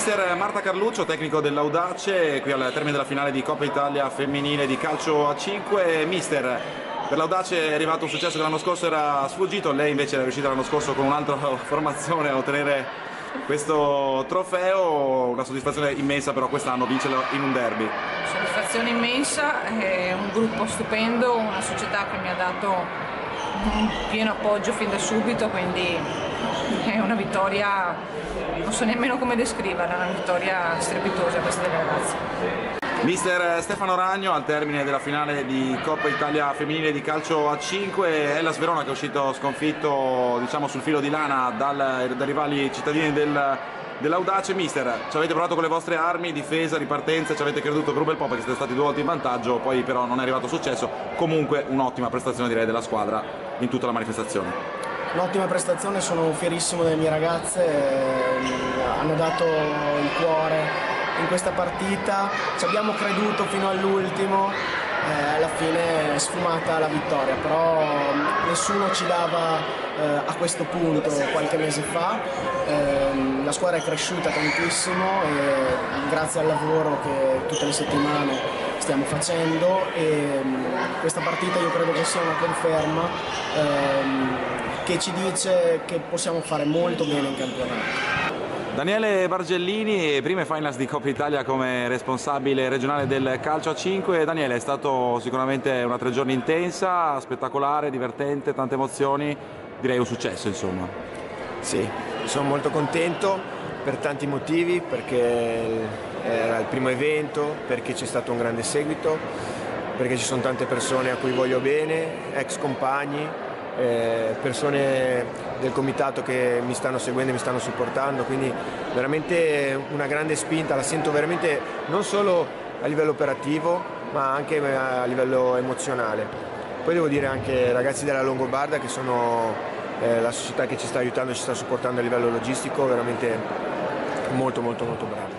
Mister Marta Carluccio, tecnico dell'Audace, qui al termine della finale di Coppa Italia femminile di calcio a 5. Mister, per l'Audace è arrivato un successo che l'anno scorso era sfuggito, lei invece è riuscita l'anno scorso con un'altra formazione a ottenere questo trofeo, una soddisfazione immensa, però quest'anno vincerlo in un derby. Soddisfazione immensa, è un gruppo stupendo, una società che mi ha dato un pieno appoggio fin da subito, quindi è una vittoria, non so nemmeno come descriverla, è una vittoria strepitosa questa delle ragazze. Mister Stefano Ragno, al termine della finale di Coppa Italia femminile di calcio a 5, Hellas Verona che è uscito sconfitto, diciamo, sul filo di lana dai rivali cittadini dell'Audace. Mister, ci avete provato con le vostre armi, difesa, ripartenza, ci avete creduto per un bel po' perché siete stati 2 volte in vantaggio, poi però non è arrivato successo. Comunque un'ottima prestazione, direi, della squadra in tutta la manifestazione. Un'ottima prestazione, sono fierissimo delle mie ragazze, hanno dato il cuore in questa partita, ci abbiamo creduto fino all'ultimo, alla fine è sfumata la vittoria, però nessuno ci dava a questo punto qualche mese fa, la squadra è cresciuta tantissimo e grazie al lavoro che tutte le settimane stiamo facendo, e questa partita io credo che sia una conferma che ci dice che possiamo fare molto bene in campionato. Daniele Bargellini, prime finals di Coppa Italia come responsabile regionale del calcio a 5. Daniele, è stato sicuramente una 3 giorni intensa, spettacolare, divertente, tante emozioni, direi un successo insomma. Sì, sono molto contento per tanti motivi, perché era il primo evento, perché c'è stato un grande seguito, perché ci sono tante persone a cui voglio bene, ex compagni, persone del comitato che mi stanno seguendo e mi stanno supportando, quindi veramente una grande spinta, la sento veramente non solo a livello operativo ma anche a livello emozionale. Poi devo dire anche ai ragazzi della Longobarda, che sono la società che ci sta aiutando, ci sta supportando a livello logistico, veramente molto bravi.